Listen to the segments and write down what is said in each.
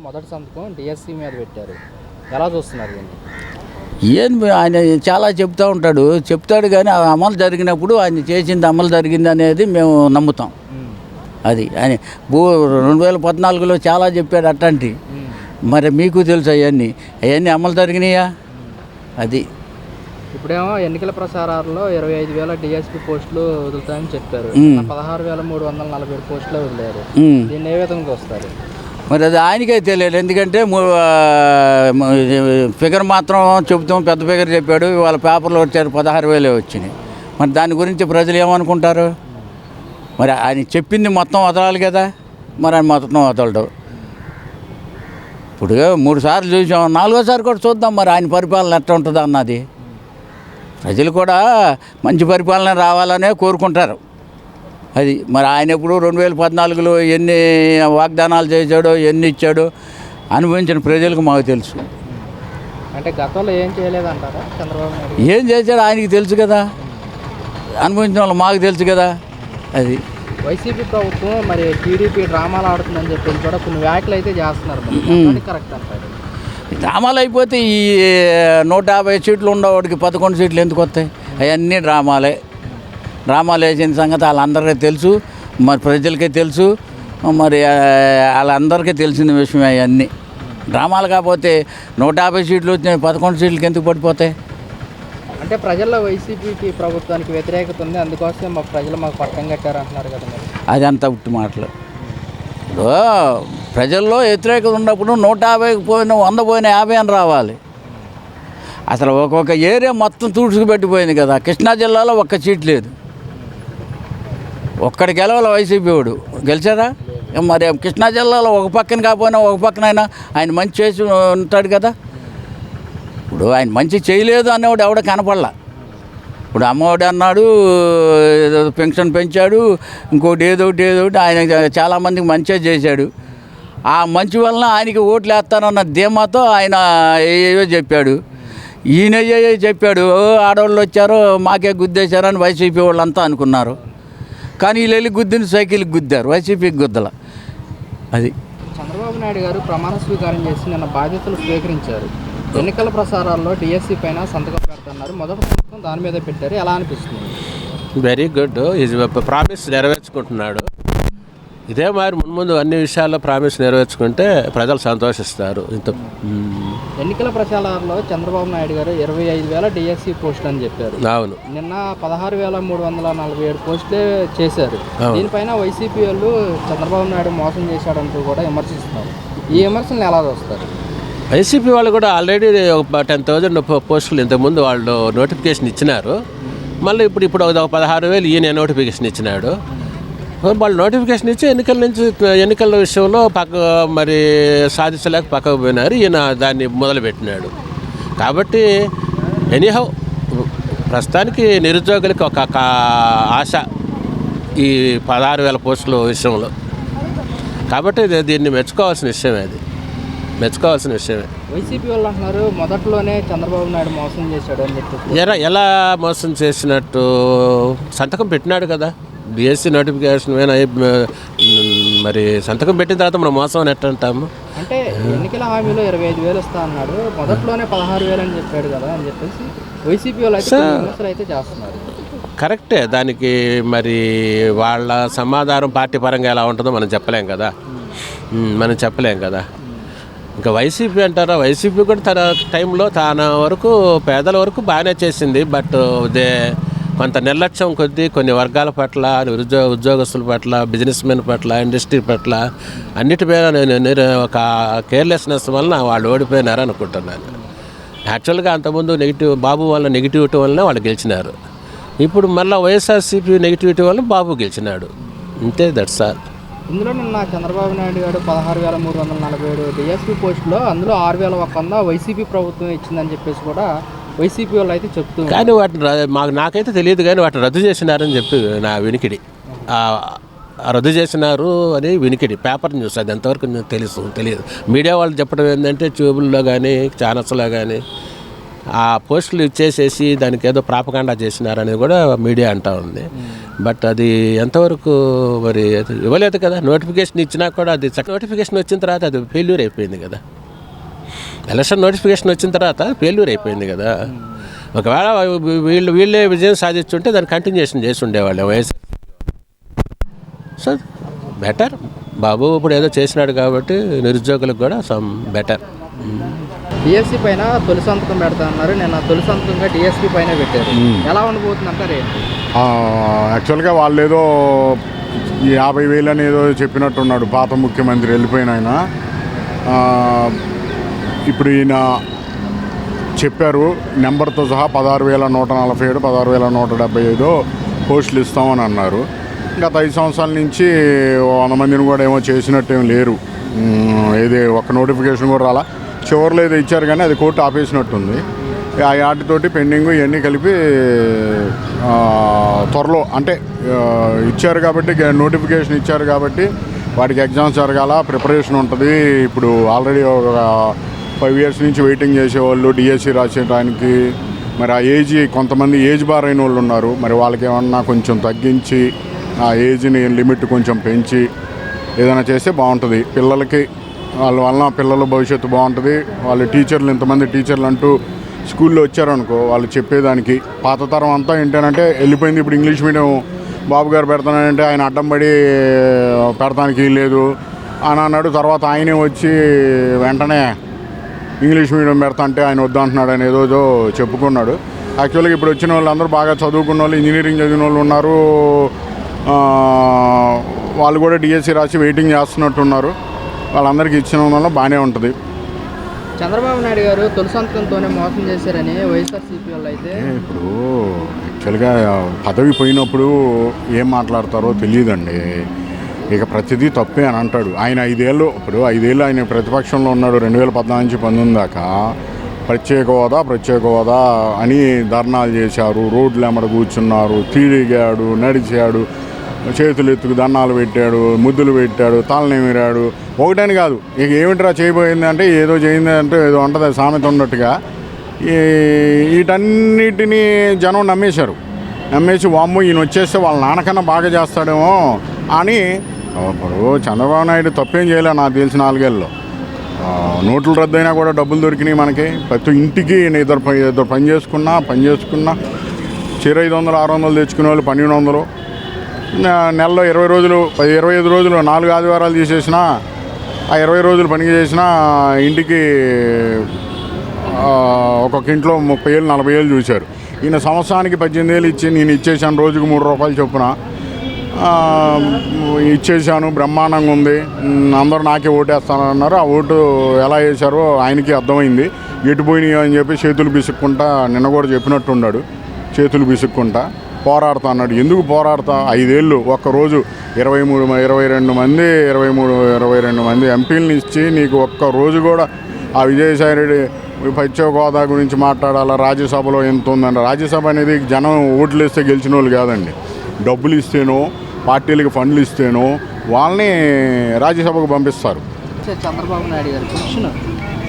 మొదటి సంతకం డిఎస్సి మీద పెట్టారు. ఎలా చూస్తున్నారు దీన్ని? ఏంది ఆయన చాలా చెప్తాడు కానీ ఆ అమలు జరిగినప్పుడు ఆయన చేసింది అమలు జరిగింది అనేది మేము నమ్ముతాం. అది ఆయన 2014లో చాలా చెప్పాడు అట్లాంటి. మరి మీకు తెలుసు అవన్నీ అమలు జరిగినాయా? అది ఇప్పుడేమో ఎన్నికల ప్రచారాల్లో 25,000 డిఎస్పీ పోస్టులు వదులుతాయని చెప్పారు. 16,347 పోస్టులు వదిలేరు. దీన్ని ఏ విధంగా చూస్తారు? మరి అది ఆయనకే తెలియదు. ఎందుకంటే ఫిగర్ మాత్రం చెబుతాం, పెద్ద ఫిగర్ చెప్పాడు. వాళ్ళ పేపర్లో వచ్చారు 16,000 వచ్చినాయి. మరి దాని గురించి ప్రజలు ఏమనుకుంటారు? మరి ఆయన చెప్పింది మొత్తం వదలాలి కదా. మరి ఆయన మొత్తం వదలడు. ఇప్పుడు 3 సార్లు చూసాం, 4వసారి కూడా చూద్దాం మరి ఆయన పరిపాలన ఎట్లా ఉంటుంది అన్నది. ప్రజలు కూడా మంచి పరిపాలన రావాలనే కోరుకుంటారు. అది మరి ఆయన ఎప్పుడు 2014లో ఎన్ని వాగ్దానాలు చేశాడో, ఎన్ని ఇచ్చాడో అనుభవించిన ప్రజలకు మాకు తెలుసు. అంటే గతంలో ఏం చేయలేదంటారా చంద్రబాబు నాయుడు? ఏం చేశాడో ఆయనకి తెలుసు కదా, అనుభవించిన వాళ్ళు మాకు తెలుసు కదా. అది వైసీపీ ప్రభుత్వం మరి టీడీపీ డ్రామాలు ఆడుతుందని చెప్పి కూడా కొన్ని వ్యాఖ్యలు అయితే చేస్తున్నారు. కరెక్ట్ అంటారు. డ్రామాలు అయిపోతే ఈ 150 సీట్లు ఉండేవాడికి 11 సీట్లు ఎందుకు వస్తాయి? అవన్నీ డ్రామాలు వేసిన సంగతి వాళ్ళందరికీ తెలుసు, మరి ప్రజలకే తెలుసు, మరి వాళ్ళందరికీ తెలిసిన విషయం. అవన్నీ డ్రామాలు కాకపోతే 150 సీట్లు వచ్చినాయి, 11 సీట్లకి ఎందుకు పడిపోతాయి? అంటే ప్రజల్లో వైసీపీకి ప్రభుత్వానికి వ్యతిరేకత ఉంది, అందుకోసమే ప్రజలు మాకు పట్టం కట్టారు అంటున్నారు కదా. అది అంత ఉట్టి మాటలు. ప్రజల్లో వ్యతిరేకత ఉన్నప్పుడు 150 పోయిన 100 పోయిన 50 అని రావాలి. అసలు ఒక్కొక్క ఏరియా మొత్తం తూడ్చుకుపెట్టిపోయింది కదా. కృష్ణా జిల్లాలో ఒక్క సీట్ లేదు. ఒక్కడి గెలవాలి వైసీపీ వాడు గెలిచారా? మరి కృష్ణా జిల్లాలో ఒక పక్కన కాకపోయినా ఒక పక్కనైనా ఆయన మంచి చేసి ఉంటాడు కదా. ఇప్పుడు ఆయన మంచి చేయలేదు అనేవాడు ఎవడ కనపడలా. ఇప్పుడు అమ్మఒడి అన్నాడు, పెన్షన్ పెంచాడు, ఇంకోటి ఏదోటి ఆయన చాలామందికి మంచిగా చేశాడు. ఆ మంచి వలన ఆయనకి ఓట్లు వేస్తానన్న ధీమాతో ఆయన ఏవో చెప్పాడు. ఈయన ఏ చెప్పాడు, ఆడవాళ్ళు వచ్చారో మాకే గుద్దేశారని వైసీపీ వాళ్ళంతా అనుకున్నారు. కానీ వీళ్ళు వెళ్ళి గుద్దిని సైకిల్కి గుద్దారు, వైసీపీకి గుద్దల. అది చంద్రబాబు నాయుడు గారు ప్రమాణ స్వీకారం చేసి నిన్న బాధ్యతలు స్వీకరించారు. ఎన్నికల ప్రసారాల్లో డిఎస్సి పైన సంతకం పెడుతున్నారు. మొదటి సంతకం దాని మీద పెట్టారు. ఎలా అనిపిస్తుంది? Very good. ఈజ్ ప్రామిస్ నెరవేర్చుకుంటున్నాడు. ఇదే మరి ముందు అన్ని విషయాల్లో ప్రామిస్ నెరవేర్చుకుంటే ప్రజలు సంతోషిస్తారు. ఎన్నికల ప్రచారాల్లో చంద్రబాబు నాయుడు గారు 25,000 డిఎస్సి పోస్టులు అని చెప్పారు. అవును. నిన్న 16,347 పోస్టులే చేశారు. దీనిపైన వైసీపీ వాళ్ళు చంద్రబాబు నాయుడు మోసం చేశాడంటూ కూడా విమర్శిస్తున్నారు. ఈ విమర్శలు ఎలా చూస్తారు? వైసీపీ వాళ్ళు కూడా ఆల్రెడీ 10,000 పోస్టులు ఇంతకుముందు వాళ్ళు నోటిఫికేషన్ ఇచ్చినారు. మళ్ళీ ఇప్పుడు ఒక 16,000 ఈయన నోటిఫికేషన్ ఇచ్చినాడు. వాళ్ళు నోటిఫికేషన్ ఇచ్చి ఎన్నికల విషయంలో మరి సాధించలేక పక్కకు పోయినారు. ఈయన దాన్ని మొదలుపెట్టినాడు. కాబట్టి ఎనీహౌ ప్రస్తుతానికి నిరుద్యోగులకి ఒక ఆశ ఈ 16,000 పోస్టుల విషయంలో. కాబట్టి దీన్ని మెచ్చుకోవాల్సిన విషయమే. వైసీపీ వాళ్ళు అంటున్నారు మొదట్లోనే చంద్రబాబు నాయుడు మోసం చేశాడు అని చెప్పి. ఎలా మోసం చేసినట్టు? సంతకం పెట్టినాడు కదా డిఎస్సి నోటిఫికేషన్ మీద. మరి సంతకం పెట్టిన తర్వాత మనం మోసం అని ఎట్లా అంటాము? అంటే ఎన్నికల హామీలో 25,000 ఇస్తా అన్నాడు, మొదట్లోనే 16,000 అని చెప్పాడు కదా అని చెప్పేసి వైసీపీ వాళ్ళు అయితే చేస్తున్నారు. కరెక్టే. దానికి మరి వాళ్ళ సమాధానం పార్టీ పరంగా ఎలా ఉంటుందో మనం చెప్పలేం కదా. ఇంకా వైసీపీ అంటారా, వైసీపీ కూడా తన టైంలో తన వరకు పేదల వరకు బాగానే చేసింది. బట్ కొంత నిర్లక్ష్యం కొద్దీ కొన్ని వర్గాల పట్ల, ఉద్యోగస్తుల పట్ల, బిజినెస్ మెన్ పట్ల, ఇండస్ట్రీ పట్ల అన్నిటి మీద ఒక కేర్లెస్నెస్ వలన వాళ్ళు ఓడిపోయినారు అనుకుంటున్నాను. యాక్చువల్గా అంతకుముందు బాబు వల్ల నెగిటివిటీ వలన వాళ్ళు గెలిచినారు. ఇప్పుడు మళ్ళీ వైఎస్ఆర్సీపీ నెగిటివిటీ వల్ల బాబు గెలిచినాడు. అంతే, దట్స్ ఆల్. ఇందులో నిన్న చంద్రబాబు నాయుడు గారు 16,347 డిఎస్పీ పోస్టులో అందులో 6,100 వైసీపీ ప్రభుత్వం ఇచ్చిందని చెప్పేసి కూడా వైసీపీ వాళ్ళు అయితే చెప్తున్నారు. కానీ వాటిని నాకైతే తెలియదు, కానీ వాటిని రద్దు చేసినారని చెప్పి నా వినికిడి. రద్దు చేసినారు అని వినికిడి, పేపర్ న్యూస్. అది ఎంతవరకు తెలియదు. మీడియా వాళ్ళు చెప్పడం ఏంటంటే ట్యూబుల్లో కానీ ఛానల్స్లో కానీ ఆ పోస్టులు ఇచ్చేసేసి దానికి ఏదో ప్రాపగాండా చేసినారనేది కూడా మీడియా అంటా ఉంది. బట్ అది ఎంతవరకు మరి ఇవ్వలేదు కదా. నోటిఫికేషన్ ఇచ్చినా కూడా అది నోటిఫికేషన్ వచ్చిన తర్వాత అది ఫెయిల్యూర్ అయిపోయింది కదా. ఎలక్షన్ నోటిఫికేషన్ వచ్చిన తర్వాత ఫెయిల్యూర్ అయిపోయింది కదా. ఒకవేళ వీళ్ళే విజయం సాధించుంటే దాన్ని కంటిన్యూషన్ చేసి ఉండేవాళ్ళు వైఎస్ఆర్. So better. బాబు ఇప్పుడు ఏదో చేసినాడు కాబట్టి నిరుద్యోగులకు కూడా సమ్ బెటర్. డిఎస్సి పైన తొలి సంతకం పెడతా అన్నారు. నేను తొలి సంతకంగా డిఎస్సి పైన పెట్టారు. ఎలా ఉండబోతుంది అంటారు? యాక్చువల్గా వాళ్ళు ఏదో 50,000 అని ఏదో చెప్పినట్టున్నాడు పాత ముఖ్యమంత్రి వెళ్ళిపోయిన ఆయన. ఇప్పుడు ఈయన చెప్పారు నెంబర్తో సహా 16,147 16,175 పోస్టులు ఇస్తామని అన్నారు. గత 5 సంవత్సరాల నుంచి 100 మందిని కూడా ఏమో చేసినట్టేం లేరు. ఏది ఒక్క నోటిఫికేషన్ కూడా రాలా. చివరిలో ఏదో ఇచ్చారు కానీ అది కోర్టు ఆపేసినట్టుంది. ఆ వాటితోటి పెండింగ్ ఇవన్నీ కలిపి త్వరలో అంటే ఇచ్చారు కాబట్టి నోటిఫికేషన్ ఇచ్చారు కాబట్టి వాటికి ఎగ్జామ్స్ జరగాల, ప్రిపరేషన్ ఉంటుంది. ఇప్పుడు ఆల్రెడీ ఒక 5 years నుంచి వెయిటింగ్ చేసేవాళ్ళు డిఎస్సి రాసేయడానికి. మరి ఆ ఏజ్ కొంతమంది ఏజ్ బార్ అయిన వాళ్ళు ఉన్నారు. మరి వాళ్ళకి ఏమన్నా కొంచెం తగ్గించి ఆ ఏజ్ని లిమిట్ కొంచెం పెంచి ఏదైనా చేస్తే బాగుంటుంది. పిల్లలకి వాళ్ళ వలన పిల్లల భవిష్యత్తు బాగుంటుంది. వాళ్ళు టీచర్లు ఇంతమంది టీచర్లు అంటూ స్కూల్లో వచ్చారనుకో వాళ్ళు చెప్పేదానికి. పాత తరం అంతా ఏంటంటే వెళ్ళిపోయింది. ఇప్పుడు ఇంగ్లీష్ మీడియం బాబు గారు పెడతానంటే ఆయన అడ్డం పడి పెడతానికి లేదు అని అన్నాడు. తర్వాత ఆయనే వచ్చి వెంటనే ఇంగ్లీష్ మీడియం పెడతా అంటే ఆయన వద్దంటున్నాడు అని ఏదో చెప్పుకున్నాడు. యాక్చువల్గా ఇప్పుడు వచ్చిన వాళ్ళందరూ బాగా చదువుకున్న వాళ్ళు, ఇంజనీరింగ్ చదివిన వాళ్ళు ఉన్నారు. వాళ్ళు కూడా డిఎస్సి రాసి వెయిటింగ్ చేస్తున్నట్టున్నారు. వాళ్ళందరికీ ఇచ్చిన వల్ల బాగానే ఉంటుంది. చంద్రబాబు నాయుడు గారు తొలి సంతకంతోనే మోసం చేశారని వైఎస్ఆర్సీపీ వాళ్ళు అయితే ఇప్పుడు యాక్చువల్గా పదవి పోయినప్పుడు ఏం మాట్లాడతారో తెలియదండి. ఇక ప్రతిదీ తప్పే అని అంటాడు ఆయన. 5 ఏళ్ళు ఆయన ప్రతిపక్షంలో ఉన్నాడు. 2014 నుంచి 2019 దాకా ప్రత్యేక హోదా అని ధర్నాలు చేశారు. రోడ్లు ఎమ్మడ కూర్చున్నారు, తిరిగాడు, నడిచాడు, చేతులు ఎత్తుకు దండాలు పెట్టాడు, ముద్దులు పెట్టాడు, తలనేమిరాడు. ఒకటని కాదు, ఇక ఏమిట్రా చేయబోయింది అంటే ఏదో చేయింది అంటే ఏదో ఉంటుంది సామెత ఉన్నట్టుగా. వీటన్నిటినీ జనం నమ్మేసి వామ్మో ఈయన వచ్చేస్తే వాళ్ళ నాన్నకన్నా బాగా చేస్తాడేమో అని. ఇప్పుడు చంద్రబాబు నాయుడు తప్పేం చేయలే నాకు తెలిసి 4 ఏళ్ళలో. నోట్లు రద్దయినా కూడా డబ్బులు దొరికినాయి మనకి. ప్రతి ఇంటికి ఇద్దరు పని చేసుకున్నా చీర 500 600 తెచ్చుకునే వాళ్ళు 1200. నెలలో 20 రోజులు 25 రోజులు 4 ఆదివారాలు తీసేసినా ఆ 20 రోజులు పని చేసినా ఇంటికి ఒక్కొక్క ఇంట్లో 30 ఏళ్ళు 40 ఏళ్ళు చూశారు. ఈయన సంవత్సరానికి 18 ఏళ్ళు ఇచ్చి నేను ఇచ్చేసాను రోజుకు 3 రూపాయలు చొప్పున ఇచ్చేసాను, బ్రహ్మాండంగా ఉంది, అందరూ నాకే ఓటేస్తానన్నారు. ఆ ఓటు ఎలా వేశారో ఆయనకి అర్థమైంది. ఎటుపోయినాయి అని చెప్పి చేతులు బిసుక్కుంటా నిన్న కూడా చెప్పినట్టున్నాడు. చేతులు బిసుక్కుంటా పోరాడుతా అన్నాడు. ఎందుకు పోరాడతా? 5 ఏళ్ళు ఒక్కరోజు 22 మంది ఎంపీలను ఇచ్చి నీకు ఒక్కరోజు కూడా ఆ విజయసాయిరెడ్డి ప్రత్యేక హోదా గురించి మాట్లాడాలా, రాజ్యసభలో ఎంత ఉందండి. రాజ్యసభ అనేది జనం ఓట్లు వేస్తే గెలిచిన వాళ్ళు కాదండి. డబ్బులు ఇస్తేనో పార్టీలకు ఫండ్లు ఇస్తేనో వాళ్ళని రాజ్యసభకు పంపిస్తారు.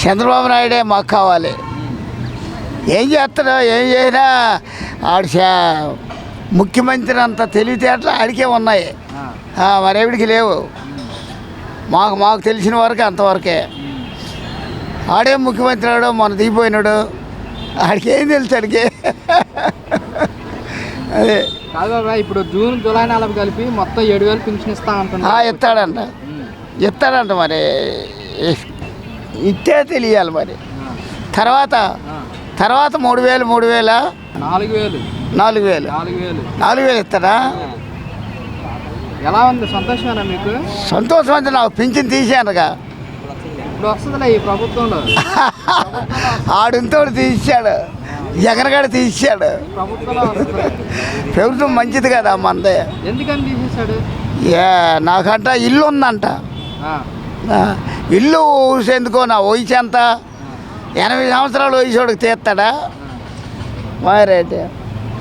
చంద్రబాబు నాయుడే మాకు కావాలి. ఏం చేస్తాడో ఏం చేసినా ఆడు ముఖ్యమంత్రి అంత తెలివితేటలు ఆడికే ఉన్నాయి, మరేవిడికి లేవు. మాకు తెలిసిన వరకు అంతవరకే. ఆడే ముఖ్యమంత్రి ఆడు మన దిగిపోయినాడు, ఆడికి ఏం తెలుసు ఆడికి. అదే కాదు బాబా, ఇప్పుడు జూన్ జూలై నెలకు కలిపి మొత్తం 7,000 పింఛన్ ఇస్తామంటున్నా. ఇస్తాడంట మరి ఇట్టే తెలియాలి మరి. తర్వాత 3,000 4,000 ఇస్తాడా? ఎలా ఉంది? సంతోషమేనా మీకు? సంతోషం అంటే నాకు పింఛన్ తీసానుగా. ఇప్పుడు వస్తుందిలే ఈ ప్రభుత్వంలో. ఆడింతోడు తీసాడు, జగన్గాడు తీసాడు. ప్రభుత్వం మంచిది కదా మనదే. ఎందుకని తీసేశాడు? నాకంట ఇల్లు ఉందంట. ఇల్లు ఊసేందుకో నా వయసు ఎంత? 80 సంవత్సరాల వయసుడికి తీస్తాడా? మారేటి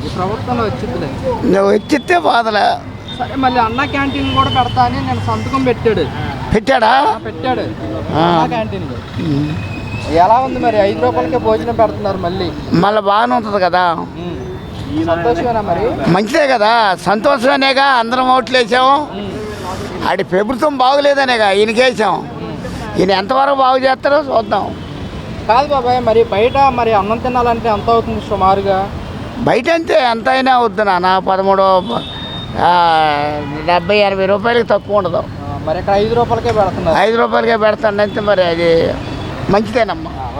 ఈ ప్రభుత్వంలో వచ్చిందిలే. నువ్వు వచ్చితే బాధలే. సరే, మళ్ళీ అన్న క్యాంటీన్ కూడా పెడతా అని నేను సంతకం పెట్టాడా? పెట్టాడు అన్న క్యాంటీన్. ఎలా ఉంది మరి 5 రూపాయలకే భోజనం పెడుతున్నారు మళ్ళీ? మళ్ళీ బాగానే ఉంటుంది కదా, సంతోషమేనా మరి? మంచిదే కదా, సంతోషమేనేగా అందరం ఓట్లు వేసాము. ఆడి ప్రభుత్వం బాగులేదనేగా ఈయనకేసాం. ఈయన ఎంతవరకు బాగు చేస్తారో చూద్దాం. కాదు బాబాయ్, మరి బయట మరి అన్నం తినాలంటే ఎంత అవుతుంది సుమారుగా? బయట అంతే ఎంత అయినా వద్దు నాన్న, 70-80 రూపాయలకి తక్కువ ఉండదు. మరి ఇక్కడ 5 రూపాయలకే పెడుతున్నారు. 5 రూపాయలకే పెడతాను అంతే, మరి అది మంచిదేనమ్మా.